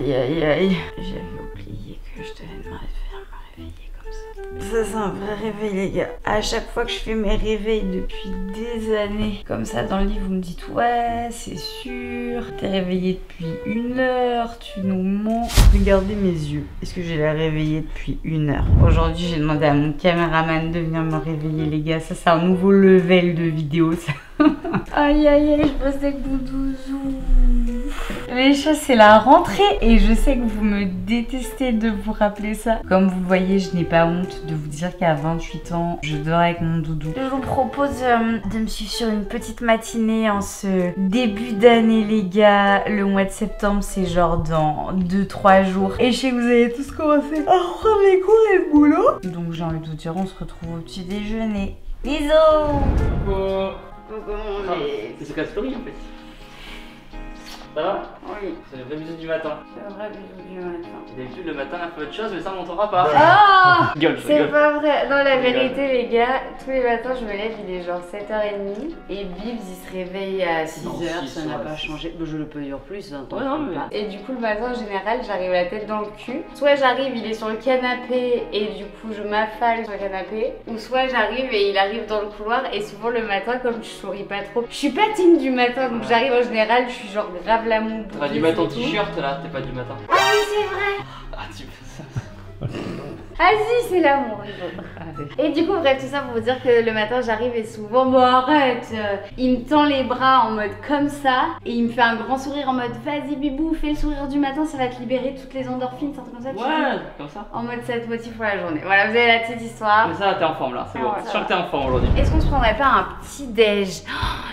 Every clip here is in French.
Aïe aïe aïe. J'avais oublié que je devais me réveiller comme ça. Ça c'est un vrai réveil les gars. À chaque fois que je fais mes réveils depuis des années, comme ça dans le lit vous me dites ouais c'est sûr, t'es réveillé depuis 1 heure, tu nous mens. Regardez mes yeux, est-ce que j'ai la réveillée depuis 1 heure? Aujourd'hui j'ai demandé à mon caméraman de venir me réveiller les gars, ça c'est un nouveau level de vidéo ça. Aïe aïe aïe, je bosse avec mon doudou. Les chats c'est la rentrée et je sais que vous me détestez de vous rappeler ça. Comme vous le voyez, je n'ai pas honte de vous dire qu'à 28 ans, je dors avec mon doudou. Je vous propose de me suivre sur une petite matinée en ce début d'année les gars. Le mois de septembre c'est genre dans 2-3 jours. Et je sais que vous allez tous commencer à reprendre les cours et le boulot. Donc j'ai envie de vous dire, on se retrouve au petit déjeuner. Bisous. C'est quoi story en fait? Ça va? Oui. C'est le vrai bisou du matin. C'est un vrai bisou du matin. D'habitude le matin elle fait autre chose mais ça on n'entendra pas. Ah Gueule, c'est pas vrai. Non la Je rigole. vérité les gars, tous les matins je me lève, il est genre 7h30 et Bibs il se réveille à 6h, ça n'a pas changé. Je le peux dire plus, hein, Ouais, non, mais... pas. Et du coup le matin en général j'arrive la tête dans le cul. Soit j'arrive, il est sur le canapé et du coup je m'affale sur le canapé. Ou soit j'arrive et il arrive dans le couloir et souvent le matin comme je souris pas trop. Je suis pas team du matin donc j'arrive en général, je suis genre grave la moue. T'as dû mettre ton t-shirt là, t'es pas du matin. Ah oui c'est vrai. Ah tu fais ça. Ah si, c'est l'amour. Et du coup, bref, tout ça pour vous dire que le matin, j'arrive et souvent, bon arrête, il me tend les bras en mode comme ça et il me fait un grand sourire en mode vas-y bibou, fais le sourire du matin, ça va te libérer toutes les endorphines, c'est un truc comme ça. Ouais, comme ça. En mode ça te motive pour la journée. Voilà, vous avez la petite histoire. Mais ça, t'es en forme là, c'est bon. ouais, C'est sûr que t'es en forme aujourd'hui. Est-ce qu'on se prendrait pas un petit déj?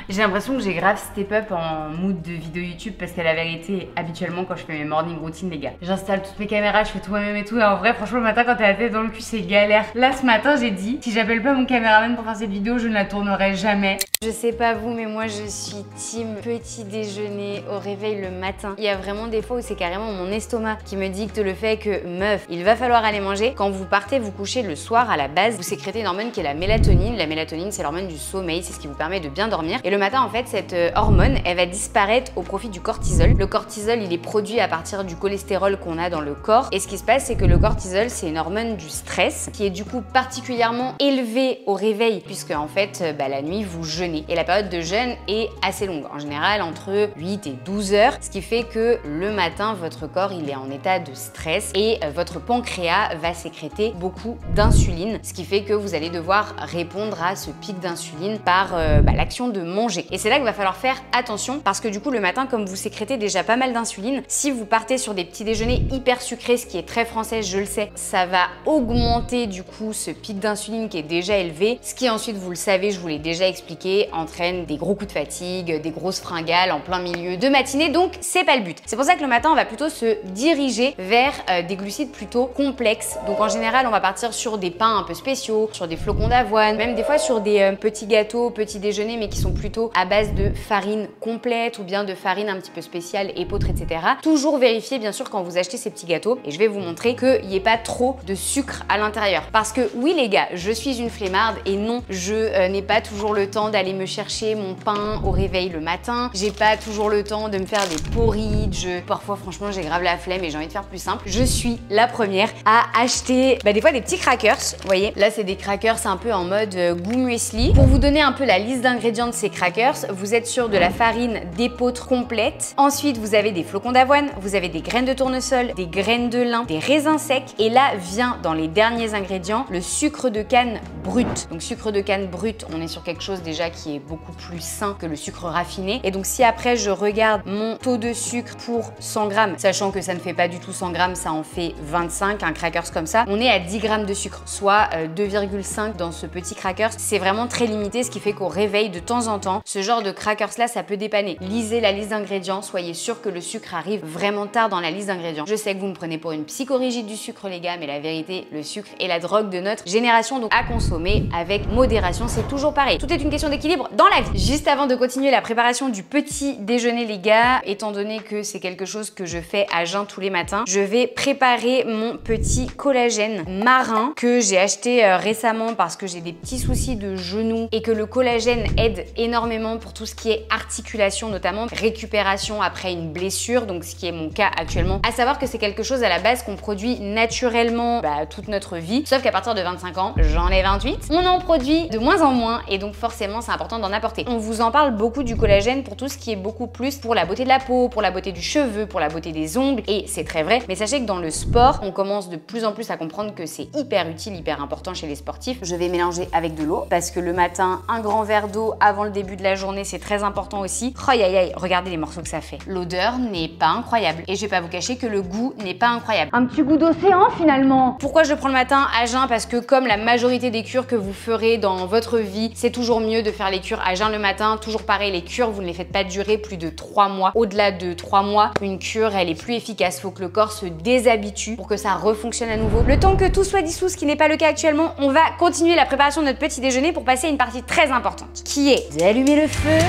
J'ai l'impression que j'ai grave step up en mood de vidéo YouTube parce qu'à la vérité, habituellement quand je fais mes morning routines les gars, j'installe toutes mes caméras, je fais tout moi-même et tout et en vrai franchement le matin quand t'es la tête dans le cul c'est galère. Là ce matin j'ai dit, si j'appelle pas mon caméraman pour faire cette vidéo, je ne la tournerai jamais. Je sais pas vous mais moi je suis team petit déjeuner au réveil le matin. Il y a vraiment des fois où c'est carrément mon estomac qui me dicte le fait que meuf, il va falloir aller manger. Quand vous partez vous coucher le soir à la base, vous sécrétez une hormone qui est la mélatonine. La mélatonine c'est l'hormone du sommeil, c'est ce qui vous permet de bien dormir. Et le matin en fait cette hormone elle va disparaître au profit du cortisol. Le cortisol il est produit à partir du cholestérol qu'on a dans le corps et ce qui se passe c'est que le cortisol c'est une hormone du stress qui est du coup particulièrement élevée au réveil puisque en fait la nuit vous jeûnez et la période de jeûne est assez longue en général entre 8 et 12 heures ce qui fait que le matin votre corps il est en état de stress et votre pancréas va sécréter beaucoup d'insuline ce qui fait que vous allez devoir répondre à ce pic d'insuline par l'action de manger et c'est là qu'il va falloir faire attention parce que du coup le matin comme vous sécrétez déjà pas mal d'insuline, si vous partez sur des petits déjeuners hyper sucrés, ce qui est très français je le sais, ça va augmenter du coup ce pic d'insuline qui est déjà élevé, ce qui ensuite vous le savez, je vous l'ai déjà expliqué, entraîne des gros coups de fatigue, des grosses fringales en plein milieu de matinée, donc c'est pas le but. C'est pour ça que le matin on va plutôt se diriger vers des glucides plutôt complexes, donc en général on va partir sur des pains un peu spéciaux, sur des flocons d'avoine, même des fois sur des petits gâteaux, petits déjeuners mais qui sont plutôt à base de farine complète ou bien de farine un petit peu spéciale, épeautre, etc. Toujours vérifier bien sûr quand vous achetez ces petits gâteaux et je vais vous montrer qu'il n'y ait pas trop de sucre à l'intérieur. Parce que oui les gars, je suis une flemmarde et non, je n'ai pas toujours le temps d'aller me chercher mon pain au réveil le matin. J'ai pas toujours le temps de me faire des porridge. Parfois franchement j'ai grave la flemme et j'ai envie de faire plus simple. Je suis la première à acheter des fois des petits crackers. Vous voyez, là c'est des crackers un peu en mode goût muesli. Pour vous donner un peu la liste d'ingrédients de ces crackers, vous êtes sur de la farine d'épeautre complète. Ensuite vous avez des flocons d'avoine, vous avez des graines de tournesol, des graines de lin, des raisins secs et là vient dans les derniers ingrédients le sucre de canne brut. Donc sucre de canne brut, on est sur quelque chose déjà qui est beaucoup plus sain que le sucre raffiné. Et donc si après je regarde mon taux de sucre pour 100 grammes, sachant que ça ne fait pas du tout 100 grammes, ça en fait 25, un crackers comme ça, on est à 10 grammes de sucre, soit 2,5 dans ce petit crackers. C'est vraiment très limité, ce qui fait qu'au réveil de temps en temps, ce genre de crackers là, ça peut dépanner. Lisez la liste d'ingrédients, soyez sûr que le sucre arrive vraiment tard dans la liste d'ingrédients. Je sais que vous me prenez pour une psychorigide du sucre les gars, mais la vérité, le sucre est la drogue de notre génération. génération, donc à consommer avec modération, c'est toujours pareil. Tout est une question d'équilibre dans la vie. Juste avant de continuer la préparation du petit déjeuner les gars, étant donné que c'est quelque chose que je fais à jeun tous les matins, je vais préparer mon petit collagène marin que j'ai acheté récemment parce que j'ai des petits soucis de genoux et que le collagène aide énormément pour tout ce qui est articulation, notamment récupération après une blessure, donc ce qui est mon cas actuellement. À savoir que c'est quelque chose à la base qu'on produit naturellement toute notre vie, sauf qu'à partir de 25 ans, j'en ai 28, on en produit de moins en moins et donc forcément c'est important d'en apporter. On vous en parle beaucoup du collagène pour tout ce qui est beaucoup plus pour la beauté de la peau, pour la beauté du cheveu, pour la beauté des ongles et c'est très vrai, mais sachez que dans le sport, on commence de plus en plus à comprendre que c'est hyper utile, hyper important chez les sportifs. Je vais mélanger avec de l'eau parce que le matin, un grand verre d'eau avant le début de la journée, c'est très important aussi. Oh aïe aïe, regardez les morceaux que ça fait. L'odeur n'est pas incroyable et je vais pas vous cacher que le goût n'est pas incroyable. Un petit goût d'océan finalement. Pourquoi je le prends le matin à jeun? Parce que comme la majorité des cures que vous ferez dans votre vie, c'est toujours mieux de faire les cures à jeun le matin. Toujours pareil, les cures, vous ne les faites pas durer plus de 3 mois. Au-delà de 3 mois, une cure, elle est plus efficace. Faut que le corps se déshabitue pour que ça refonctionne à nouveau. Le temps que tout soit dissous, ce qui n'est pas le cas actuellement, on va continuer la préparation de notre petit déjeuner pour passer à une partie très importante, qui est d'allumer le feu.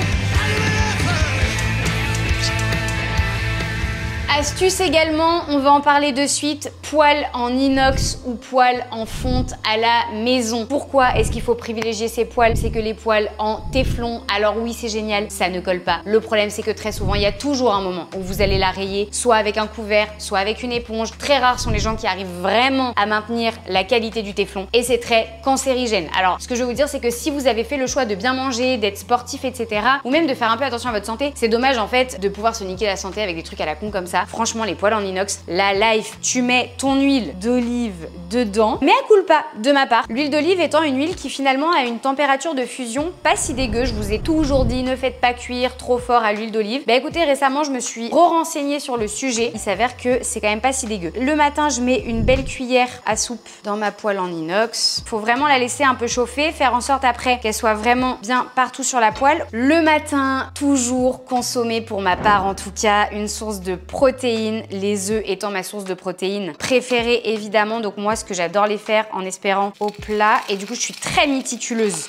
Astuce également, on va en parler de suite, poêle en inox ou poêle en fonte à la maison. Pourquoi est-ce qu'il faut privilégier ces poêles? C'est que les poêles en téflon, alors oui c'est génial, ça ne colle pas. Le problème c'est que très souvent, il y a toujours un moment où vous allez la rayer, soit avec un couvert, soit avec une éponge. Très rares sont les gens qui arrivent vraiment à maintenir la qualité du téflon et c'est très cancérigène. Alors ce que je veux vous dire c'est que si vous avez fait le choix de bien manger, d'être sportif, etc. ou même de faire un peu attention à votre santé, c'est dommage en fait de pouvoir se niquer la santé avec des trucs à la con comme ça. Franchement, les poêles en inox, la life, tu mets ton huile d'olive dedans, mais à culpa de ma part. L'huile d'olive étant une huile qui finalement a une température de fusion pas si dégueu. Je vous ai toujours dit, ne faites pas cuire trop fort à l'huile d'olive. Bah écoutez, récemment, je me suis renseignée sur le sujet. Il s'avère que c'est quand même pas si dégueu. Le matin, je mets une belle cuillère à soupe dans ma poêle en inox. Faut vraiment la laisser un peu chauffer, faire en sorte après qu'elle soit vraiment bien partout sur la poêle. Le matin, toujours consommer, pour ma part en tout cas, une source de protéines, les œufs étant ma source de protéines préférée évidemment. Donc moi ce que j'adore les faire en espérant au plat et du coup je suis très méticuleuse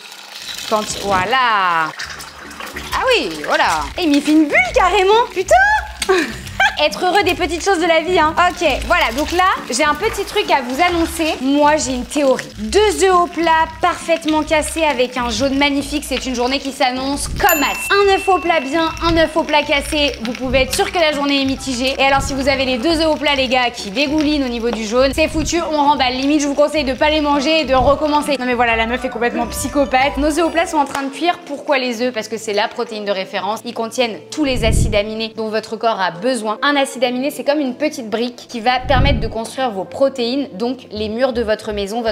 quand voilà. Ah oui, voilà. Et il m'y fait une bulle carrément, putain. Être heureux des petites choses de la vie, hein. Ok, voilà, donc là, j'ai un petit truc à vous annoncer. Moi, j'ai une théorie. 2 œufs au plat, parfaitement cassés avec un jaune magnifique. C'est une journée qui s'annonce comme as. Un œuf au plat bien, un œuf au plat cassé. Vous pouvez être sûr que la journée est mitigée. Et alors, si vous avez les 2 œufs au plat, les gars, qui dégoulinent au niveau du jaune, c'est foutu, on remballe. Limite, je vous conseille de pas les manger et de recommencer. Non mais voilà, la meuf est complètement psychopathe. Nos œufs au plat sont en train de cuire. Pourquoi les œufs? Parce que c'est la protéine de référence. Ils contiennent tous les acides aminés dont votre corps a besoin. Un acide aminé, c'est comme une petite brique qui va permettre de construire vos protéines, donc les murs de votre maison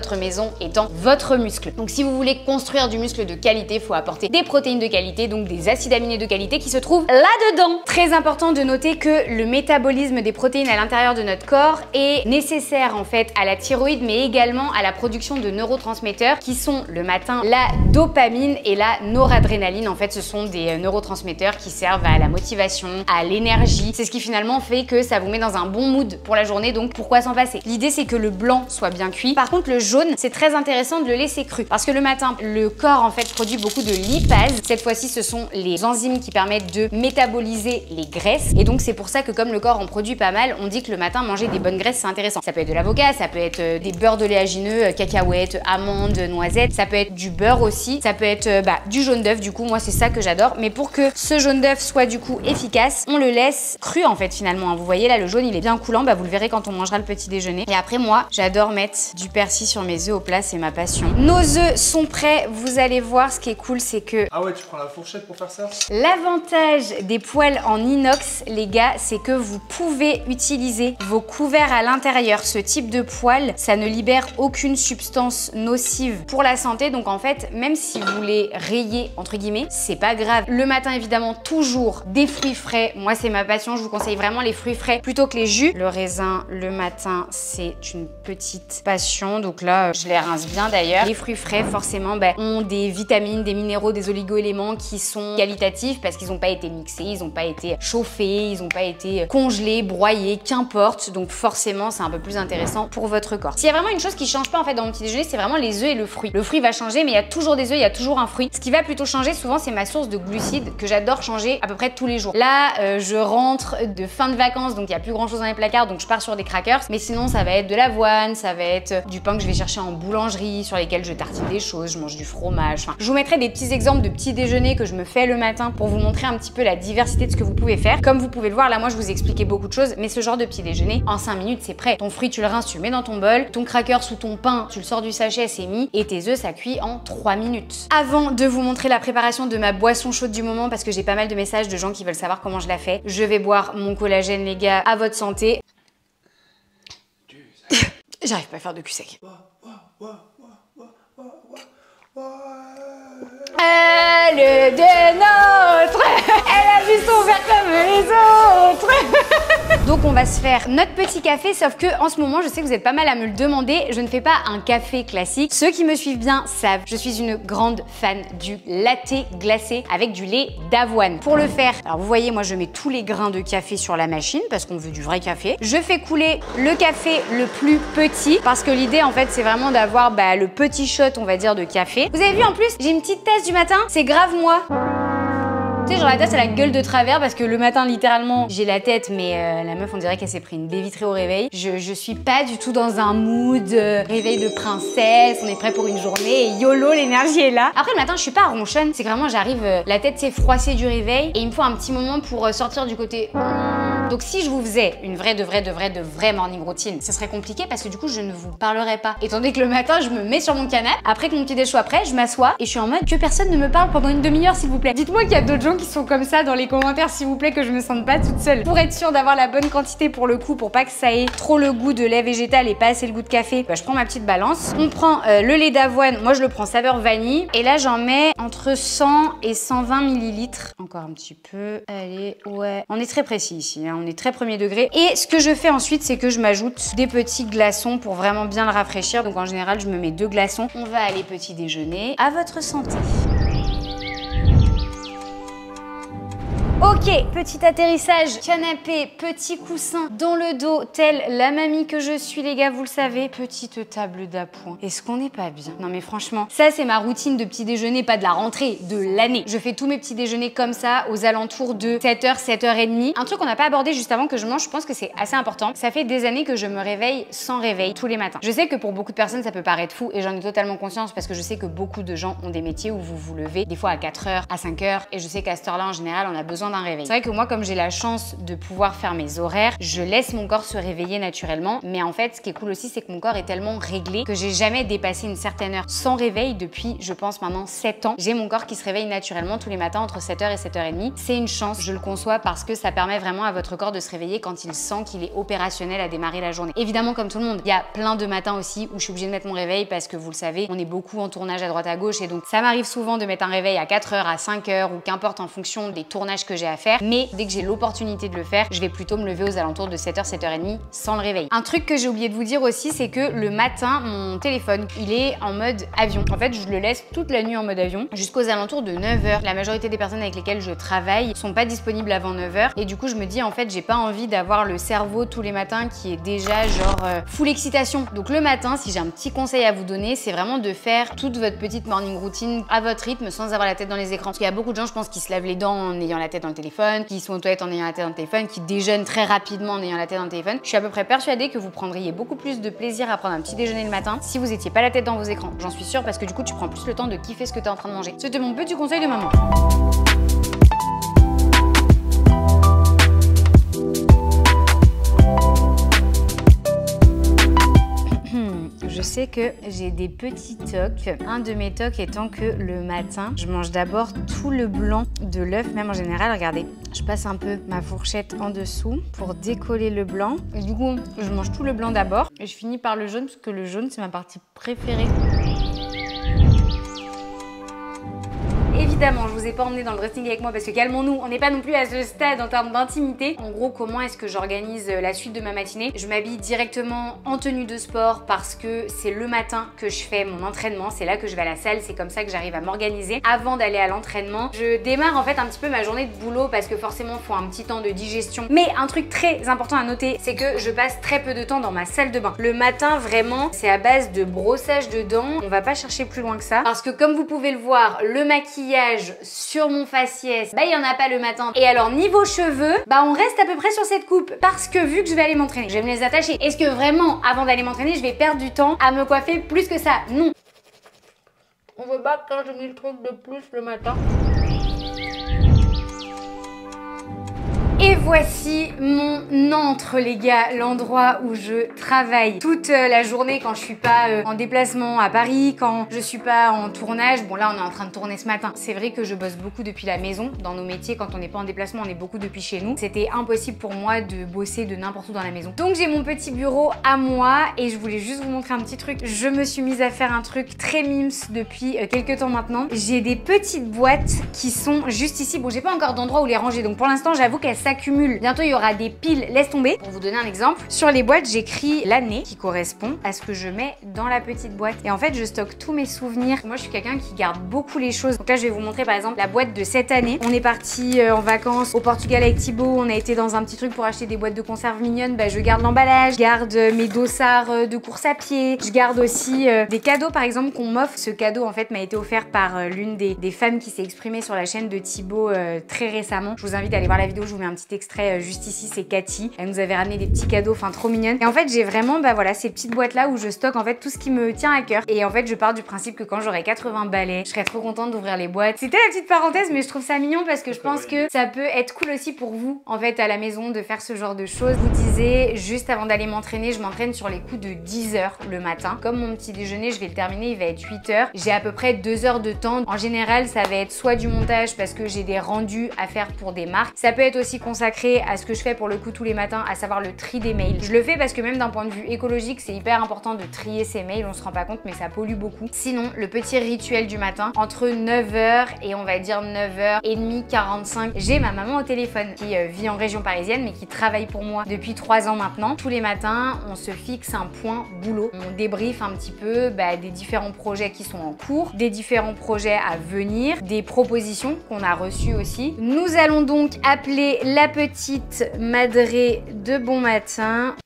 étant votre muscle. Donc si vous voulez construire du muscle de qualité, il faut apporter des protéines de qualité, donc des acides aminés de qualité qui se trouvent là-dedans. Très important de noter que le métabolisme des protéines à l'intérieur de notre corps est nécessaire en fait à la thyroïde, mais également à la production de neurotransmetteurs qui sont le matin la dopamine et la noradrénaline. En fait, ce sont des neurotransmetteurs qui servent à la motivation, à l'énergie. C'est ce qui finalement fait que ça vous met dans un bon mood pour la journée, donc pourquoi s'en passer? L'idée c'est que le blanc soit bien cuit. Par contre le jaune, c'est très intéressant de le laisser cru parce que le matin, le corps en fait produit beaucoup de lipases. Cette fois-ci, ce sont les enzymes qui permettent de métaboliser les graisses et donc c'est pour ça que comme le corps en produit pas mal, on dit que le matin, manger des bonnes graisses c'est intéressant. Ça peut être de l'avocat, ça peut être des beurres d'oléagineux, cacahuètes, amandes, noisettes, ça peut être du beurre aussi, ça peut être du jaune d'œuf. Du coup, moi c'est ça que j'adore, mais pour que ce jaune d'œuf soit du coup efficace, on le laisse cru en fait finalement. Vous voyez là, le jaune il est bien coulant, vous le verrez quand on mangera le petit déjeuner. Et après moi, j'adore mettre du persil sur mes œufs au plat, c'est ma passion. Nos œufs sont prêts, vous allez voir, ce qui est cool c'est que... Ah ouais, tu prends la fourchette pour faire ça? L'avantage des poêles en inox, les gars, c'est que vous pouvez utiliser vos couverts à l'intérieur. Ce type de poêle, ça ne libère aucune substance nocive pour la santé, donc en fait, même si vous les rayez, entre guillemets, c'est pas grave. Le matin, évidemment, toujours des fruits frais. Moi, c'est ma passion, je vous conseille vraiment les fruits frais plutôt que les jus. Le raisin le matin, c'est une petite passion. Donc là, je les rince bien d'ailleurs. Les fruits frais, forcément, ont des vitamines, des minéraux, des oligo-éléments qui sont qualitatifs parce qu'ils n'ont pas été mixés, ils n'ont pas été chauffés, ils n'ont pas été congelés, broyés, qu'importe. Donc forcément, c'est un peu plus intéressant pour votre corps. S'il y a vraiment une chose qui change pas en fait dans mon petit déjeuner, c'est vraiment les œufs et le fruit. Le fruit va changer, mais il y a toujours des œufs, il y a toujours un fruit. Ce qui va plutôt changer souvent, c'est ma source de glucides que j'adore changer à peu près tous les jours. Là, je rentre de fin de vacances, donc il n'y a plus grand chose dans les placards, donc je pars sur des crackers. Mais sinon, ça va être de l'avoine, ça va être du pain que je vais chercher en boulangerie, sur lesquels je tartine des choses, je mange du fromage. Enfin, je vous mettrai des petits exemples de petits déjeuners que je me fais le matin pour vous montrer un petit peu la diversité de ce que vous pouvez faire. Comme vous pouvez le voir, là, moi, je vous ai expliqué beaucoup de choses, mais ce genre de petit déjeuner, en 5 minutes, c'est prêt. Ton fruit, tu le rinces, tu le mets dans ton bol, ton cracker sous ton pain, tu le sors du sachet, c'est mis, et tes œufs, ça cuit en 3 minutes. Avant de vous montrer la préparation de ma boisson chaude du moment, parce que j'ai pas mal de messages de gens qui veulent savoir comment je la fais, je vais boire mon collagène, les gars, à votre santé. J'arrive pas à faire de cul sec. Elle est des nôtres. Elle a vu son verre comme les autres. Donc on va se faire notre petit café, sauf que en ce moment, je sais que vous êtes pas mal à me le demander, je ne fais pas un café classique. Ceux qui me suivent bien savent, je suis une grande fan du latte glacé avec du lait d'avoine. Pour le faire, alors vous voyez, moi je mets tous les grains de café sur la machine parce qu'on veut du vrai café. Je fais couler le café le plus petit parce que l'idée en fait c'est vraiment d'avoir le petit shot on va dire de café. Vous avez vu en plus, j'ai une petite tasse du matin, c'est grave moi. Tu sais, genre la tasse elle a la gueule de travers parce que le matin littéralement j'ai la tête mais la meuf on dirait qu'elle s'est pris une baie vitrée au réveil. Je suis pas du tout dans un mood réveil de princesse, on est prêt pour une journée et YOLO l'énergie est là. Après le matin je suis pas ronchonne, c'est vraiment j'arrive la tête c'est froissée du réveil et il me faut un petit moment pour sortir du côté. Donc si je vous faisais une vraie morning routine, ce serait compliqué parce que du coup je ne vous parlerais pas. Étant donné que le matin je me mets sur mon canapé, après que mon petit déj soit prêt, je m'assois et je suis en mode que personne ne me parle pendant une demi-heure s'il vous plaît. Dites-moi qu'il y a d'autres gens qui sont comme ça dans les commentaires s'il vous plaît, que je me sente pas toute seule. Pour être sûre d'avoir la bonne quantité pour le coup, pour pas que ça ait trop le goût de lait végétal et pas assez le goût de café, je prends ma petite balance. On prend le lait d'avoine, moi je le prends saveur vanille et là j'en mets entre 100 et 120 millilitres. Encore un petit peu, allez, ouais. On est très précis ici, hein. On est très premier degré. Et ce que je fais ensuite, c'est que je m'ajoute des petits glaçons pour vraiment bien le rafraîchir. Donc en général, je me mets 2 glaçons. On va aller petit déjeuner. À votre santé. Ok, petit atterrissage, canapé, petit coussin dans le dos, telle la mamie que je suis les gars, vous le savez. Petite table d'appoint. Est-ce qu'on n'est pas bien? Non mais franchement, ça c'est ma routine de petit déjeuner, pas de la rentrée, de l'année. Je fais tous mes petits déjeuners comme ça, aux alentours de 7h, 7h30. Un truc qu'on n'a pas abordé juste avant que je mange, je pense que c'est assez important. Ça fait des années que je me réveille sans réveil tous les matins. Je sais que pour beaucoup de personnes ça peut paraître fou et j'en ai totalement conscience parce que je sais que beaucoup de gens ont des métiers où vous vous levez des fois à 4h, à 5h et je sais qu'à cette heure-là en général on a besoin d'un réveil. C'est vrai que moi comme j'ai la chance de pouvoir faire mes horaires, je laisse mon corps se réveiller naturellement, mais en fait ce qui est cool aussi c'est que mon corps est tellement réglé que j'ai jamais dépassé une certaine heure sans réveil depuis je pense maintenant 7 ans. J'ai mon corps qui se réveille naturellement tous les matins entre 7h et 7h30. C'est une chance, je le conçois parce que ça permet vraiment à votre corps de se réveiller quand il sent qu'il est opérationnel à démarrer la journée. Évidemment comme tout le monde, il y a plein de matins aussi où je suis obligée de mettre mon réveil parce que vous le savez, on est beaucoup en tournage à droite à gauche et donc ça m'arrive souvent de mettre un réveil à 4h, à 5h ou qu'importe en fonction des tournages que j'ai à faire. Mais dès que j'ai l'opportunité de le faire, je vais plutôt me lever aux alentours de 7h, 7h30 sans le réveil. Un truc que j'ai oublié de vous dire aussi, c'est que le matin, mon téléphone, il est en mode avion. En fait, je le laisse toute la nuit en mode avion jusqu'aux alentours de 9h. La majorité des personnes avec lesquelles je travaille sont pas disponibles avant 9h et du coup, je me dis en fait, j'ai pas envie d'avoir le cerveau tous les matins qui est déjà genre full excitation. Donc le matin, si j'ai un petit conseil à vous donner, c'est vraiment de faire toute votre petite morning routine à votre rythme sans avoir la tête dans les écrans. Parce qu'il y a beaucoup de gens, je pense, qui se lavent les dents en ayant la tête dans le téléphone, qui sont aux toilettes en ayant la tête dans le téléphone, qui déjeunent très rapidement en ayant la tête dans le téléphone. Je suis à peu près persuadée que vous prendriez beaucoup plus de plaisir à prendre un petit déjeuner le matin si vous étiez pas la tête dans vos écrans. J'en suis sûre parce que du coup tu prends plus le temps de kiffer ce que tu es en train de manger. C'était mon petit conseil de maman. Je sais que j'ai des petits tocs. Un de mes tocs étant que le matin, je mange d'abord tout le blanc de l'œuf. Même en général, regardez, je passe un peu ma fourchette en dessous pour décoller le blanc. Et du coup, je mange tout le blanc d'abord. Et je finis par le jaune parce que le jaune, c'est ma partie préférée. évidemment, je vous ai pas emmené dans le dressing avec moi parce que calmons-nous, on n'est pas non plus à ce stade en termes d'intimité. En gros, comment est-ce que j'organise la suite de ma matinée? Je m'habille directement en tenue de sport parce que c'est le matin que je fais mon entraînement, c'est là que je vais à la salle, c'est comme ça que j'arrive à m'organiser avant d'aller à l'entraînement. Je démarre en fait un petit peu ma journée de boulot parce que forcément il faut un petit temps de digestion. Mais un truc très important à noter, c'est que je passe très peu de temps dans ma salle de bain. Le matin vraiment, c'est à base de brossage de dents. On va pas chercher plus loin que ça parce que comme vous pouvez le voir, le maquillage sur mon faciès, bah il y en a pas le matin. Et alors niveau cheveux, bah on reste à peu près sur cette coupe parce que vu que je vais aller m'entraîner, je vais me les attacher. Est-ce que vraiment avant d'aller m'entraîner, je vais perdre du temps à me coiffer plus que ça? Non. On veut pas quand j'ai mis le truc de plus le matin. Et voici mon antre les gars, l'endroit où je travaille toute la journée quand je suis pas en déplacement à Paris, quand je suis pas en tournage. Bon là on est en train de tourner ce matin. C'est vrai que je bosse beaucoup depuis la maison. Dans nos métiers, quand on n'est pas en déplacement, on est beaucoup depuis chez nous. C'était impossible pour moi de bosser de n'importe où dans la maison. Donc j'ai mon petit bureau à moi et je voulais juste vous montrer un petit truc. Je me suis mise à faire un truc très mimes depuis quelques temps maintenant. J'ai des petites boîtes qui sont juste ici. Bon j'ai pas encore d'endroit où les ranger, donc pour l'instant j'avoue qu'elles s'accumulent. Bientôt il y aura des piles, laisse tomber. Pour vous donner un exemple, sur les boîtes j'écris l'année qui correspond à ce que je mets dans la petite boîte. Et en fait je stocke tous mes souvenirs. Moi je suis quelqu'un qui garde beaucoup les choses. Donc là je vais vous montrer par exemple la boîte de cette année. On est parti en vacances au Portugal avec Thibaut. On a été dans un petit truc pour acheter des boîtes de conserve mignonnes. Bah, je garde l'emballage, je garde mes dossards de course à pied. Je garde aussi des cadeaux par exemple qu'on m'offre. Ce cadeau en fait m'a été offert par l'une des femmes qui s'est exprimée sur la chaîne de Thibaut très récemment. Je vous invite à aller voir la vidéo, je vous mets un petit extrait juste ici, c'est Cathy. Elle nous avait ramené des petits cadeaux, enfin trop mignonnes. Et en fait j'ai vraiment bah voilà ces petites boîtes là où je stocke en fait tout ce qui me tient à cœur. Et en fait je pars du principe que quand j'aurai 80 balais, je serai trop contente d'ouvrir les boîtes. C'était la petite parenthèse mais je trouve ça mignon parce que je pense que ça peut être cool aussi pour vous en fait à la maison de faire ce genre de choses. Je vous disais juste avant d'aller m'entraîner, je m'entraîne sur les coups de 10 h le matin. Comme mon petit déjeuner je vais le terminer, il va être 8 h. J'ai à peu près 2 heures de temps. En général ça va être soit du montage parce que j'ai des rendus à faire pour des marques. Ça peut être aussi consacré à ce que je fais pour le coup tous les matins, à savoir le tri des mails. Je le fais parce que même d'un point de vue écologique, c'est hyper important de trier ses mails, on se rend pas compte mais ça pollue beaucoup. Sinon, le petit rituel du matin, entre 9 h et on va dire 9h30, 45, j'ai ma maman au téléphone qui vit en région parisienne mais qui travaille pour moi depuis 3 ans maintenant. Tous les matins, on se fixe un point boulot. On débriefe un petit peu des différents projets qui sont en cours, des différents projets à venir, des propositions qu'on a reçues aussi. Nous allons donc appeler la petite Madré de bon matin.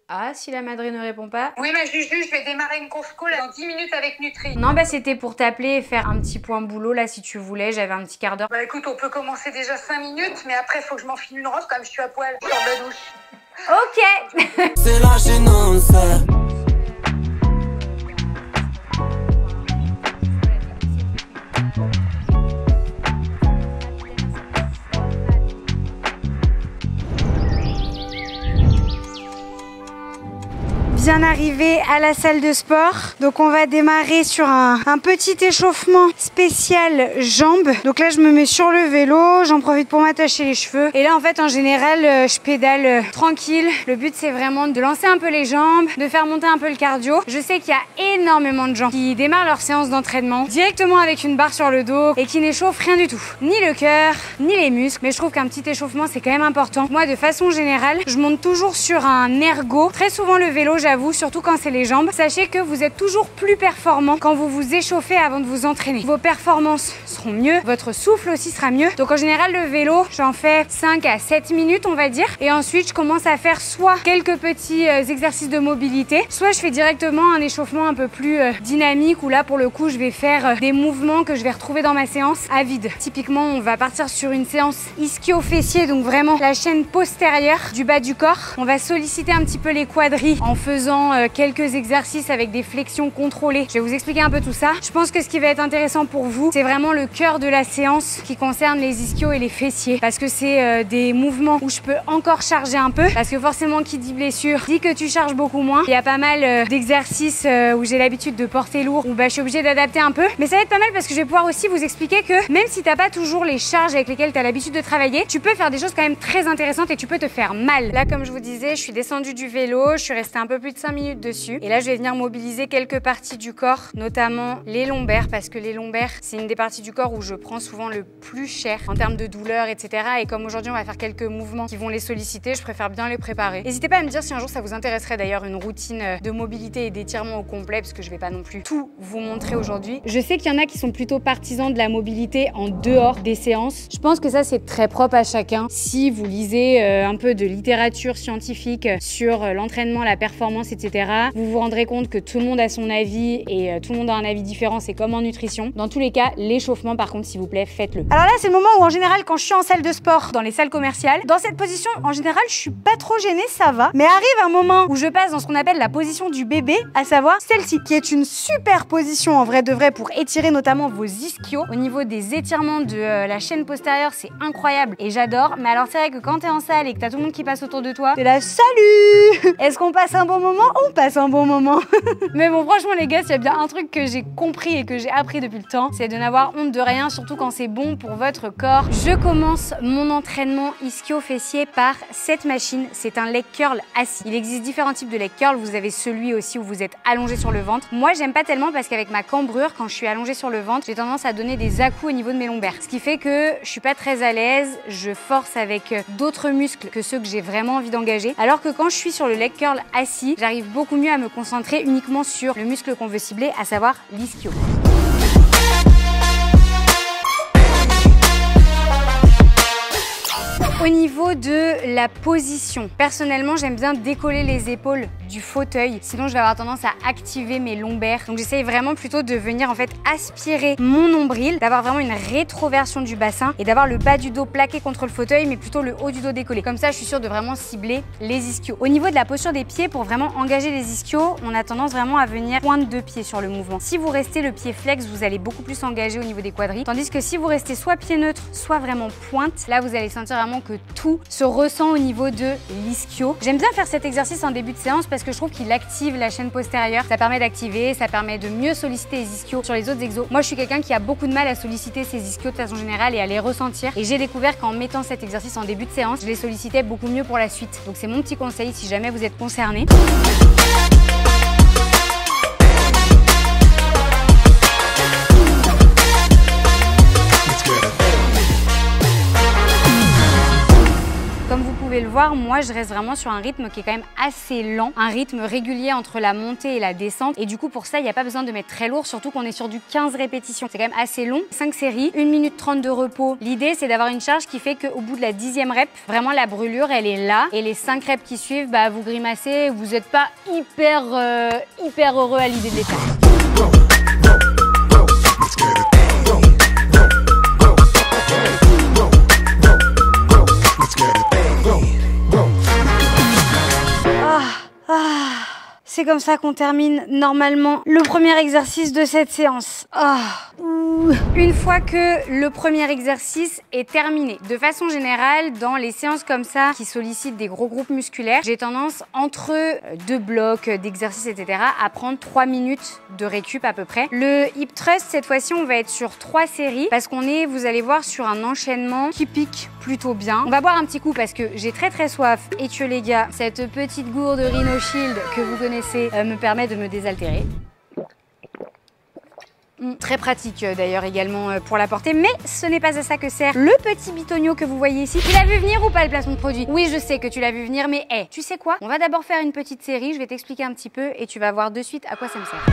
Ah, si la Madré ne répond pas. Oui, ma Juju, je vais démarrer une conf call dans 10 minutes avec Nutri. Non, bah c'était pour t'appeler et faire un petit point boulot là si tu voulais. J'avais un petit quart d'heure. Bah écoute, on peut commencer déjà 5 minutes, mais après, faut que je m'enfile une robe comme je suis à poil. Je sors de la douche. Ok. C'est la gênance. Bien arrivé à la salle de sport. Donc on va démarrer sur un petit échauffement spécial jambes. Donc là je me mets sur le vélo, j'en profite pour m'attacher les cheveux. Et là en fait en général je pédale tranquille. Le but c'est vraiment de lancer un peu les jambes, de faire monter un peu le cardio. Je sais qu'il y a énormément de gens qui démarrent leur séance d'entraînement directement avec une barre sur le dos et qui n'échauffent rien du tout. Ni le cœur, ni les muscles. Mais je trouve qu'un petit échauffement c'est quand même important. Moi de façon générale, je monte toujours sur un ergo. Très souvent le vélo j'avoue, surtout quand c'est les jambes. Sachez que vous êtes toujours plus performant quand vous vous échauffez avant de vous entraîner. Vos performances seront mieux, votre souffle aussi sera mieux. Donc en général le vélo, j'en fais 5 à 7 minutes on va dire. Et ensuite je commence à faire soit quelques petits exercices de mobilité, soit je fais directement un échauffement un peu plus dynamique où là pour le coup je vais faire des mouvements que je vais retrouver dans ma séance à vide. Typiquement on va partir sur une séance ischio-fessier, donc vraiment la chaîne postérieure du bas du corps. On va solliciter un petit peu les quadris en faisant quelques exercices avec des flexions contrôlées. Je vais vous expliquer un peu tout ça. Je pense que ce qui va être intéressant pour vous, c'est vraiment le cœur de la séance qui concerne les ischios et les fessiers. Parce que c'est des mouvements où je peux encore charger un peu. Parce que forcément, qui dit blessure, dit que tu charges beaucoup moins. Il y a pas mal d'exercices où j'ai l'habitude de porter lourd, où je suis obligée d'adapter un peu. Mais ça va être pas mal parce que je vais pouvoir aussi vous expliquer que même si t'as pas toujours les charges avec lesquelles tu as l'habitude de travailler, tu peux faire des choses quand même très intéressantes et tu peux te faire mal. Là, comme je vous disais, je suis descendue du vélo, je suis restée un peu plus de 5 minutes dessus. Et là, je vais venir mobiliser quelques parties du corps, notamment les lombaires, parce que les lombaires, c'est une des parties du corps où je prends souvent le plus cher en termes de douleur, etc. Et comme aujourd'hui, on va faire quelques mouvements qui vont les solliciter, je préfère bien les préparer. N'hésitez pas à me dire si un jour ça vous intéresserait d'ailleurs une routine de mobilité et d'étirement au complet, parce que je vais pas non plus tout vous montrer aujourd'hui. Je sais qu'il y en a qui sont plutôt partisans de la mobilité en dehors des séances. Je pense que ça, c'est très propre à chacun. Si vous lisez un peu de littérature scientifique sur l'entraînement, la performance, etc., vous vous rendrez compte que tout le monde a son avis et tout le monde a un avis différent. C'est comme en nutrition. Dans tous les cas, l'échauffement, par contre, s'il vous plaît, faites-le. Alors là, c'est le moment où, en général, quand je suis en salle de sport, dans les salles commerciales, dans cette position, en général, je suis pas trop gênée, ça va. Mais arrive un moment où je passe dans ce qu'on appelle la position du bébé, à savoir celle-ci, qui est une super position en vrai de vrai pour étirer notamment vos ischios. Au niveau des étirements de la chaîne postérieure, c'est incroyable et j'adore. Mais alors, c'est vrai que quand t'es en salle et que t'as tout le monde qui passe autour de toi, t'es là, salut! Est-ce qu'on passe un bon moment? On passe un bon moment. Mais bon, franchement, les gars, s'il y a bien un truc que j'ai compris et que j'ai appris depuis le temps, c'est de n'avoir honte de rien, surtout quand c'est bon pour votre corps. Je commence mon entraînement ischio-fessier par cette machine. C'est un leg curl assis. Il existe différents types de leg curl. Vous avez celui aussi où vous êtes allongé sur le ventre. Moi, j'aime pas tellement parce qu'avec ma cambrure, quand je suis allongée sur le ventre, j'ai tendance à donner des à-coups au niveau de mes lombaires. Ce qui fait que je suis pas très à l'aise. Je force avec d'autres muscles que ceux que j'ai vraiment envie d'engager. Alors que quand je suis sur le leg curl assis, j'arrive beaucoup mieux à me concentrer uniquement sur le muscle qu'on veut cibler, à savoir l'ischio. Au niveau de la position, personnellement, j'aime bien décoller les épaules du fauteuil, sinon je vais avoir tendance à activer mes lombaires. Donc j'essaye vraiment plutôt de venir en fait aspirer mon nombril, d'avoir vraiment une rétroversion du bassin et d'avoir le bas du dos plaqué contre le fauteuil, mais plutôt le haut du dos décollé. Comme ça, je suis sûre de vraiment cibler les ischios. Au niveau de la posture des pieds, pour vraiment engager les ischios, on a tendance vraiment à venir pointe de pied sur le mouvement. Si vous restez le pied flex, vous allez beaucoup plus engager au niveau des quadris, tandis que si vous restez soit pied neutre, soit vraiment pointe, là vous allez sentir vraiment que tout se ressent au niveau de l'ischio. J'aime bien faire cet exercice en début de séance parce que je trouve qu'il active la chaîne postérieure. Ça permet d'activer, ça permet de mieux solliciter les ischios sur les autres exos. Moi, je suis quelqu'un qui a beaucoup de mal à solliciter ses ischios de façon générale et à les ressentir. Et j'ai découvert qu'en mettant cet exercice en début de séance, je les sollicitais beaucoup mieux pour la suite. Donc c'est mon petit conseil si jamais vous êtes concerné. Comme vous pouvez le voir, moi je reste vraiment sur un rythme qui est quand même assez lent, un rythme régulier entre la montée et la descente, et du coup pour ça il n'y a pas besoin de mettre très lourd, surtout qu'on est sur du 15 répétitions. C'est quand même assez long, 5 séries, 1 minute 30 de repos. L'idée c'est d'avoir une charge qui fait qu'au bout de la 10e rep, vraiment la brûlure elle est là, et les 5 reps qui suivent, bah vous grimacez, vous n'êtes pas hyper heureux à l'idée de les faire. C'est comme ça qu'on termine normalement le premier exercice de cette séance. Une fois que le premier exercice est terminé, de façon générale, dans les séances comme ça qui sollicitent des gros groupes musculaires, j'ai tendance entre 2 blocs d'exercices, etc. à prendre 3 minutes de récup à peu près. Le hip thrust, cette fois-ci, on va être sur 3 séries parce qu'on est, vous allez voir, sur un enchaînement qui pique plutôt bien. On va boire un petit coup parce que j'ai très soif et que les gars, cette petite gourde Rhino Shield que vous connaissez me permet de me désaltérer. Très pratique d'ailleurs également pour la portée, mais ce n'est pas à ça que sert le petit bitonio que vous voyez ici. Tu l'as vu venir ou pas le placement de produit? Oui, je sais que tu l'as vu venir, mais hey, tu sais quoi? On va d'abord faire une petite série, je vais t'expliquer un petit peu et tu vas voir de suite à quoi ça me sert.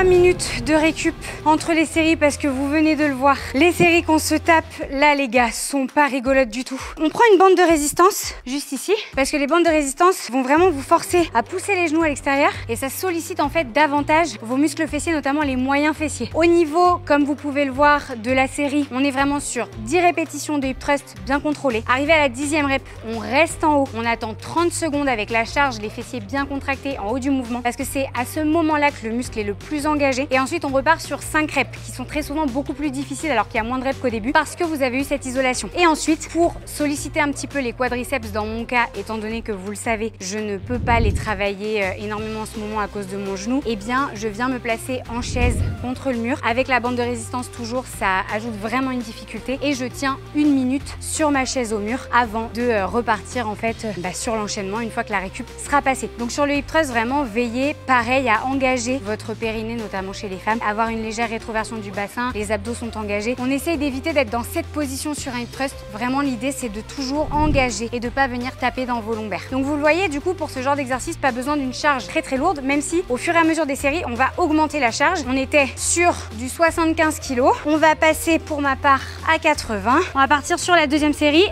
Minutes de récup entre les séries parce que vous venez de le voir. Les séries qu'on se tape là les gars sont pas rigolotes du tout. On prend une bande de résistance juste ici parce que les bandes de résistance vont vraiment vous forcer à pousser les genoux à l'extérieur et ça sollicite en fait davantage vos muscles fessiers, notamment les moyens fessiers. Au niveau, comme vous pouvez le voir, de la série, on est vraiment sur 10 répétitions de hip thrust bien contrôlées. Arrivé à la 10e rep, on reste en haut, on attend 30 secondes avec la charge, les fessiers bien contractés en haut du mouvement parce que c'est à ce moment-là que le muscle est le plus engagé engagé. Et ensuite, on repart sur 5 reps qui sont très souvent beaucoup plus difficiles alors qu'il y a moins de reps qu'au début parce que vous avez eu cette isolation. Et ensuite, pour solliciter un petit peu les quadriceps dans mon cas, étant donné que vous le savez, je ne peux pas les travailler énormément en ce moment à cause de mon genou, eh bien, je viens me placer en chaise contre le mur. Avec la bande de résistance toujours, ça ajoute vraiment une difficulté et je tiens 1 minute sur ma chaise au mur avant de repartir en fait sur l'enchaînement une fois que la récup sera passée. Donc sur le hip thrust, vraiment veillez pareil à engager votre périnée, notamment chez les femmes, avoir une légère rétroversion du bassin, les abdos sont engagés. On essaye d'éviter d'être dans cette position sur un hip thrust. Vraiment l'idée c'est de toujours engager et de pas venir taper dans vos lombaires. Donc vous le voyez, du coup pour ce genre d'exercice, pas besoin d'une charge très lourde, même si au fur et à mesure des séries, on va augmenter la charge. On était sur du 75 kg, on va passer pour ma part à 80. On va partir sur la deuxième série.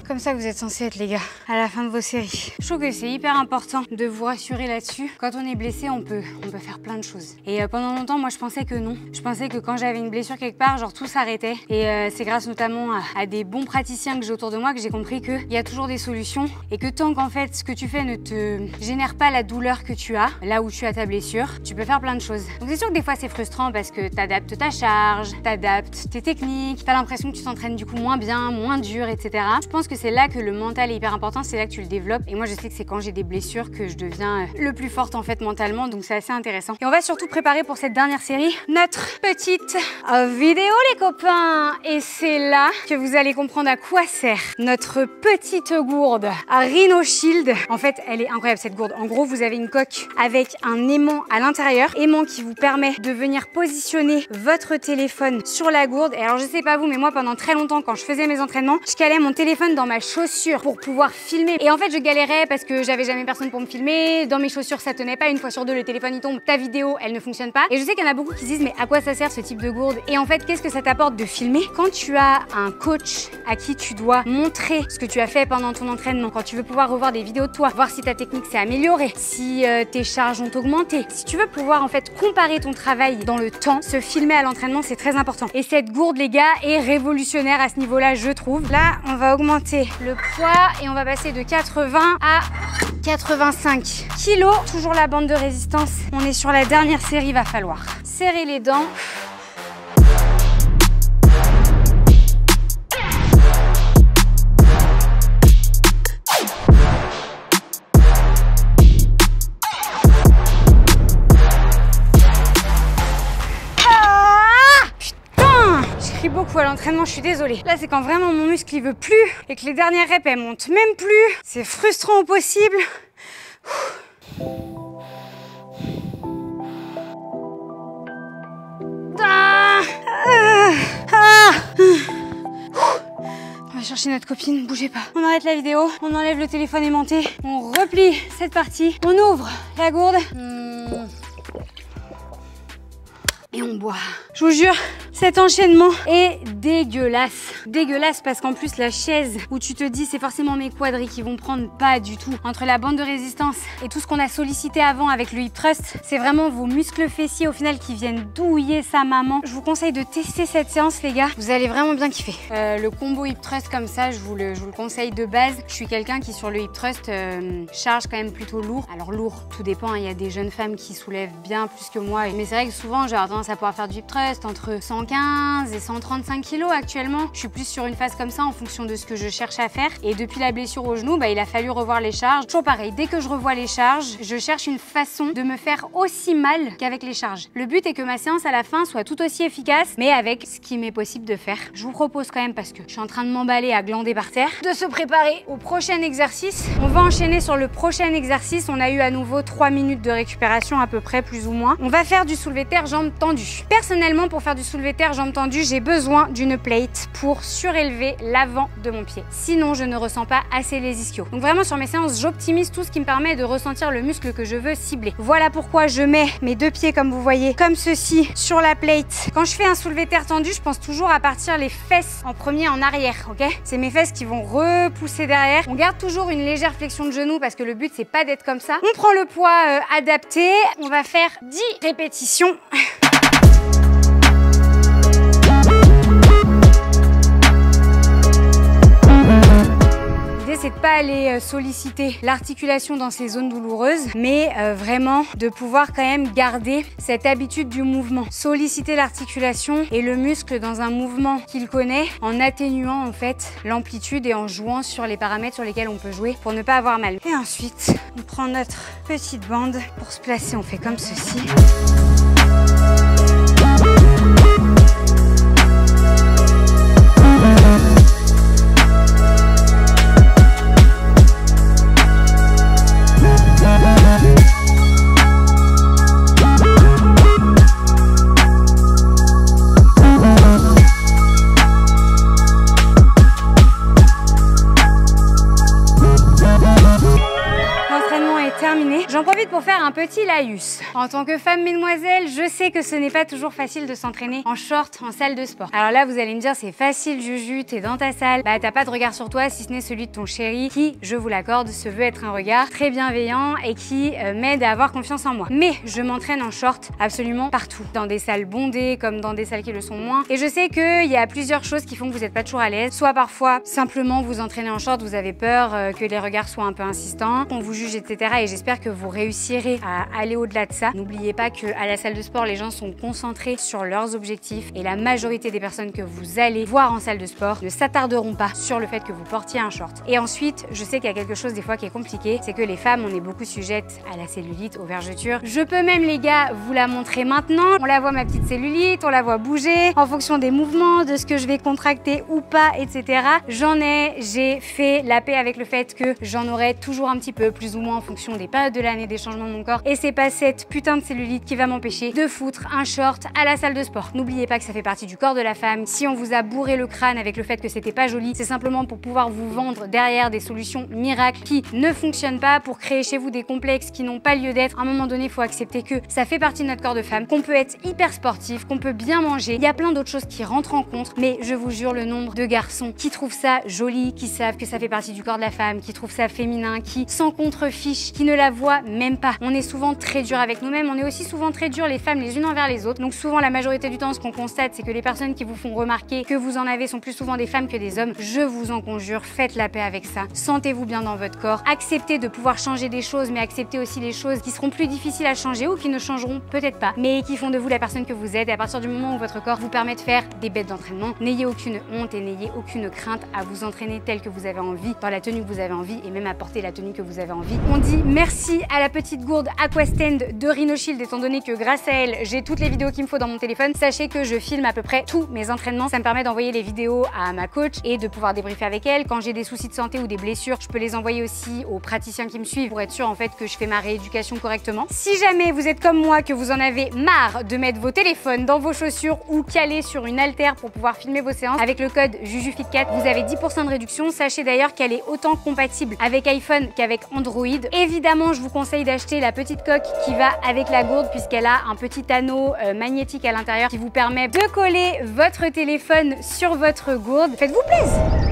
Comme ça que vous êtes censés être les gars à la fin de vos séries. Je trouve que c'est hyper important de vous rassurer là-dessus. Quand on est blessé, on peut faire plein de choses. Et pendant longtemps, moi je pensais que non. Je pensais que quand j'avais une blessure quelque part, genre tout s'arrêtait. Et c'est grâce notamment à des bons praticiens que j'ai autour de moi que j'ai compris qu'il y a toujours des solutions et que tant qu'en fait ce que tu fais ne te génère pas la douleur que tu as, là où tu as ta blessure, tu peux faire plein de choses. Donc c'est sûr que des fois c'est frustrant parce que t'adaptes ta charge, t'adaptes tes techniques, t'as l'impression que tu t'entraînes du coup moins bien, moins dur, etc. Je pense que c'est là que le mental est hyper important, c'est là que tu le développes. Et moi, je sais que c'est quand j'ai des blessures que je deviens le plus forte en fait mentalement, donc c'est assez intéressant. Et on va surtout préparer pour cette dernière série notre petite vidéo les copains. Et c'est là que vous allez comprendre à quoi sert notre petite gourde à Rhino Shield. En fait, elle est incroyable cette gourde. En gros, vous avez une coque avec un aimant à l'intérieur, aimant qui vous permet de venir positionner votre téléphone sur la gourde. Et alors, je sais pas vous, mais moi, pendant très longtemps, quand je faisais mes entraînements, je calais mon téléphone dans ma chaussure pour pouvoir filmer. Et en fait, je galérais parce que j'avais jamais personne pour me filmer. Dans mes chaussures, ça tenait pas. Une fois sur deux, le téléphone il tombe, ta vidéo, elle ne fonctionne pas. Et je sais qu'il y en a beaucoup qui se disent, mais à quoi ça sert ce type de gourde? Et en fait, qu'est-ce que ça t'apporte de filmer? Quand tu as un coach à qui tu dois montrer ce que tu as fait pendant ton entraînement, quand tu veux pouvoir revoir des vidéos de toi, voir si ta technique s'est améliorée, si tes charges ont augmenté, si tu veux pouvoir en fait comparer ton travail dans le temps, se filmer à l'entraînement, c'est très important. Et cette gourde, les gars, est révolutionnaire à ce niveau-là, je trouve. Là, on va augmenter le poids et on va passer de 80 à 85 kilos. Toujours la bande de résistance. On est sur la dernière série, va falloir serrer les dents. Beaucoup à l'entraînement, je suis désolée. Là, c'est quand vraiment mon muscle il veut plus et que les dernières reps elles montent même plus. C'est frustrant au possible. On va chercher notre copine, bougez pas. On arrête la vidéo, on enlève le téléphone aimanté, on replie cette partie, on ouvre la gourde. Et on boit. Je vous jure, cet enchaînement est dégueulasse. Dégueulasse parce qu'en plus la chaise où tu te dis c'est forcément mes quadris qui vont prendre, pas du tout. Entre la bande de résistance et tout ce qu'on a sollicité avant avec le hip thrust, c'est vraiment vos muscles fessiers au final qui viennent douiller sa maman. Je vous conseille de tester cette séance les gars, vous allez vraiment bien kiffer. Le combo hip thrust comme ça, je vous le conseille de base. Je suis quelqu'un qui sur le hip thrust charge quand même plutôt lourd. Alors lourd, tout dépend, hein. Il y a des jeunes femmes qui soulèvent bien plus que moi. Mais c'est vrai que souvent j'ai tendance à pouvoir faire du hip thrust entre 115 et 135 kg actuellement. Je suis plus sur une phase comme ça en fonction de ce que je cherche à faire. Et depuis la blessure au genou, il a fallu revoir les charges. Toujours pareil, dès que je revois les charges, je cherche une façon de me faire aussi mal qu'avec les charges. Le but est que ma séance à la fin soit tout aussi efficace, mais avec ce qui m'est possible de faire. Je vous propose quand même, parce que je suis en train de m'emballer à glander par terre, de se préparer au prochain exercice. On va enchaîner sur le prochain exercice. On a eu à nouveau 3 minutes de récupération à peu près, plus ou moins. On va faire du soulevé de terre jambes tendues. Personnellement, pour faire du soulevé de terre hyper jambes tendues, j'ai besoin d'une plate pour surélever l'avant de mon pied. Sinon, je ne ressens pas assez les ischios. Donc vraiment sur mes séances, j'optimise tout ce qui me permet de ressentir le muscle que je veux cibler. Voilà pourquoi je mets mes deux pieds, comme vous voyez, comme ceci, sur la plate. Quand je fais un soulevé terre tendu, je pense toujours à partir les fesses en premier en arrière, ok? C'est mes fesses qui vont repousser derrière. On garde toujours une légère flexion de genou parce que le but, c'est pas d'être comme ça. On prend le poids adapté. On va faire 10 répétitions. C'est de pas aller solliciter l'articulation dans ces zones douloureuses, mais vraiment de pouvoir quand même garder cette habitude du mouvement. Solliciter l'articulation et le muscle dans un mouvement qu'il connaît en atténuant en fait l'amplitude et en jouant sur les paramètres sur lesquels on peut jouer pour ne pas avoir mal. Et ensuite, on prend notre petite bande. Pour se placer, on fait comme ceci. J'en profite pour faire un petit laïus. En tant que femme mesdemoiselles, je sais que ce n'est pas toujours facile de s'entraîner en short en salle de sport. Alors là, vous allez me dire, c'est facile Juju, t'es dans ta salle, bah t'as pas de regard sur toi si ce n'est celui de ton chéri qui, je vous l'accorde, se veut être un regard très bienveillant et qui m'aide à avoir confiance en moi. Mais je m'entraîne en short absolument partout, dans des salles bondées comme dans des salles qui le sont moins. Et je sais qu'il y a plusieurs choses qui font que vous n'êtes pas toujours à l'aise. Soit parfois, simplement vous entraînez en short, vous avez peur que les regards soient un peu insistants, qu'on vous juge, etc. Et j'espère que vous réussirez à aller au-delà de ça. N'oubliez pas qu'à la salle de sport, les gens sont concentrés sur leurs objectifs et la majorité des personnes que vous allez voir en salle de sport ne s'attarderont pas sur le fait que vous portiez un short. Et ensuite, je sais qu'il y a quelque chose des fois qui est compliqué, c'est que les femmes, on est beaucoup sujettes à la cellulite, aux vergetures. Je peux même, les gars, vous la montrer maintenant. On la voit, ma petite cellulite, on la voit bouger en fonction des mouvements, de ce que je vais contracter ou pas, etc. J'ai fait la paix avec le fait que j'en aurai toujours un petit peu, plus ou moins en fonction des périodes de l'année, des changements de mon corps. Et c'est pas cette putain de cellulite qui va m'empêcher de foutre un short à la salle de sport. N'oubliez pas que ça fait partie du corps de la femme. Si on vous a bourré le crâne avec le fait que c'était pas joli, c'est simplement pour pouvoir vous vendre derrière des solutions miracles qui ne fonctionnent pas, pour créer chez vous des complexes qui n'ont pas lieu d'être. À un moment donné, il faut accepter que ça fait partie de notre corps de femme, qu'on peut être hyper sportif, qu'on peut bien manger. Il y a plein d'autres choses qui rentrent en compte, mais je vous jure, le nombre de garçons qui trouvent ça joli, qui savent que ça fait partie du corps de la femme, qui trouvent ça féminin, qui s'en contrefichent, qui ne la voient même pas. On est souvent très dur avec nous-mêmes, on est aussi souvent très dur les femmes les unes envers les autres. Donc souvent, la majorité du temps, ce qu'on constate, c'est que les personnes qui vous font remarquer que vous en avez sont plus souvent des femmes que des hommes. Je vous en conjure, faites la paix avec ça. Sentez-vous bien dans votre corps. Acceptez de pouvoir changer des choses, mais acceptez aussi les choses qui seront plus difficiles à changer ou qui ne changeront peut-être pas, mais qui font de vous la personne que vous êtes. Et à partir du moment où votre corps vous permet de faire des bêtes d'entraînement, n'ayez aucune honte et n'ayez aucune crainte à vous entraîner tel que vous avez envie, dans la tenue que vous avez envie et même à porter la tenue que vous avez envie. On dit merci à la petite gourde Aquastand de Rhinoshield, étant donné que grâce à elle, j'ai toutes les vidéos qu'il me faut dans mon téléphone. Sachez que je filme à peu près tous mes entraînements. Ça me permet d'envoyer les vidéos à ma coach et de pouvoir débriefer avec elle. Quand j'ai des soucis de santé ou des blessures, je peux les envoyer aussi aux praticiens qui me suivent pour être sûr en fait que je fais ma rééducation correctement. Si jamais vous êtes comme moi, que vous en avez marre de mettre vos téléphones dans vos chaussures ou calés sur une haltère pour pouvoir filmer vos séances, avec le code JujuFit4, vous avez 10% de réduction. Sachez d'ailleurs qu'elle est autant compatible avec iPhone qu'avec Android. Évidemment, je vous conseille d'acheter la petite coque qui va avec la gourde, puisqu'elle a un petit anneau magnétique à l'intérieur qui vous permet de coller votre téléphone sur votre gourde. Faites-vous plaisir!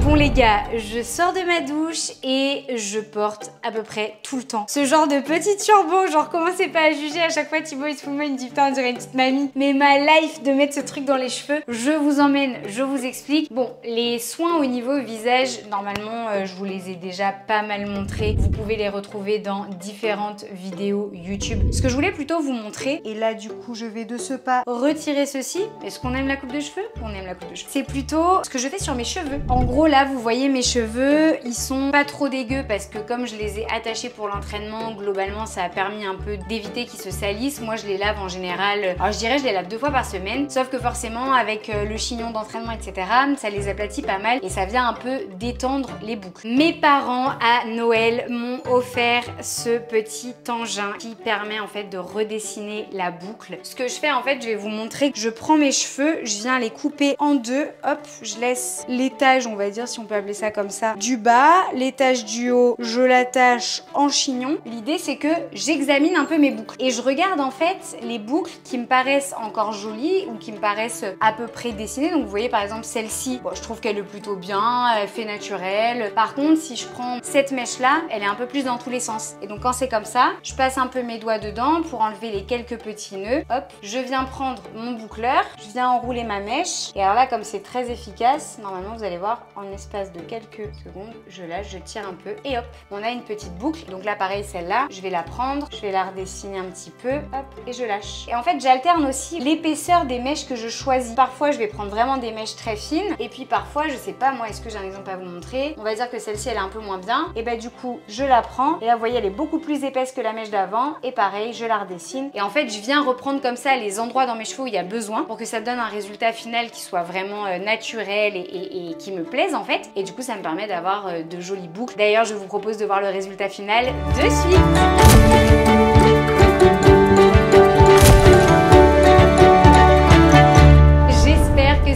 Bon les gars, je sors de ma douche et je porte à peu près tout le temps ce genre de petit turban. Genre, commencez pas à juger, à chaque fois Thibaut il se fout de moi, il me dit putain on dirait une petite mamie. Mais ma life de mettre ce truc dans les cheveux, je vous emmène, je vous explique. Bon, les soins au niveau visage, normalement je vous les ai déjà pas mal montrés. Vous pouvez les retrouver dans différentes vidéos YouTube. Ce que je voulais plutôt vous montrer, et là du coup je vais de ce pas retirer ceci. Est-ce qu'on aime la coupe de cheveux? On aime la coupe de cheveux. C'est plutôt ce que je fais sur mes cheveux. En gros là, là, vous voyez mes cheveux, ils sont pas trop dégueux parce que comme je les ai attachés pour l'entraînement, globalement ça a permis un peu d'éviter qu'ils se salissent. Moi je les lave en général, alors je dirais je les lave 2 fois par semaine, sauf que forcément avec le chignon d'entraînement etc, ça les aplatit pas mal et ça vient un peu détendre les boucles. Mes parents à Noël m'ont offert ce petit engin qui permet en fait de redessiner la boucle. Ce que je fais en fait, je vais vous montrer que je prends mes cheveux, je viens les couper en deux, hop, je laisse l'étage, on va dire si on peut appeler ça comme ça, du bas, l'étage du haut, je l'attache en chignon. L'idée c'est que j'examine un peu mes boucles et je regarde en fait les boucles qui me paraissent encore jolies ou qui me paraissent à peu près dessinées. Donc vous voyez par exemple celle-ci, bon, je trouve qu'elle est plutôt bien, elle fait naturelle. Par contre si je prends cette mèche là, elle est un peu plus dans tous les sens. Et donc quand c'est comme ça, je passe un peu mes doigts dedans pour enlever les quelques petits nœuds. Hop, je viens prendre mon boucleur, je viens enrouler ma mèche. Et alors là comme c'est très efficace, normalement vous allez voir en espace de quelques secondes, je lâche, je tire un peu et hop, on a une petite boucle. Donc là pareil, celle-là, je vais la prendre, je vais la redessiner un petit peu, hop, et je lâche. Et en fait j'alterne aussi l'épaisseur des mèches que je choisis. Parfois je vais prendre vraiment des mèches très fines et puis parfois, je sais pas moi, est-ce que j'ai un exemple à vous montrer? On va dire que celle-ci elle est un peu moins bien. Et bah du coup je la prends et là vous voyez elle est beaucoup plus épaisse que la mèche d'avant et pareil je la redessine. Et en fait je viens reprendre comme ça les endroits dans mes cheveux où il y a besoin pour que ça donne un résultat final qui soit vraiment naturel et qui me plaise en fait. Et du coup ça me permet d'avoir de jolies boucles. D'ailleurs je vous propose de voir le résultat final de suite.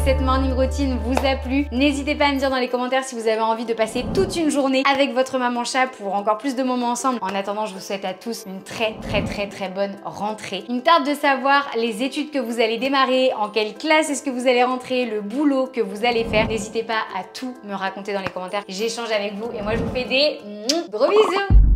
Cette morning routine vous a plu. N'hésitez pas à me dire dans les commentaires si vous avez envie de passer toute une journée avec votre maman chat pour encore plus de moments ensemble. En attendant, je vous souhaite à tous une très bonne rentrée. Il me tarde de savoir les études que vous allez démarrer, en quelle classe est-ce que vous allez rentrer, le boulot que vous allez faire. N'hésitez pas à tout me raconter dans les commentaires. J'échange avec vous et moi je vous fais des gros bisous.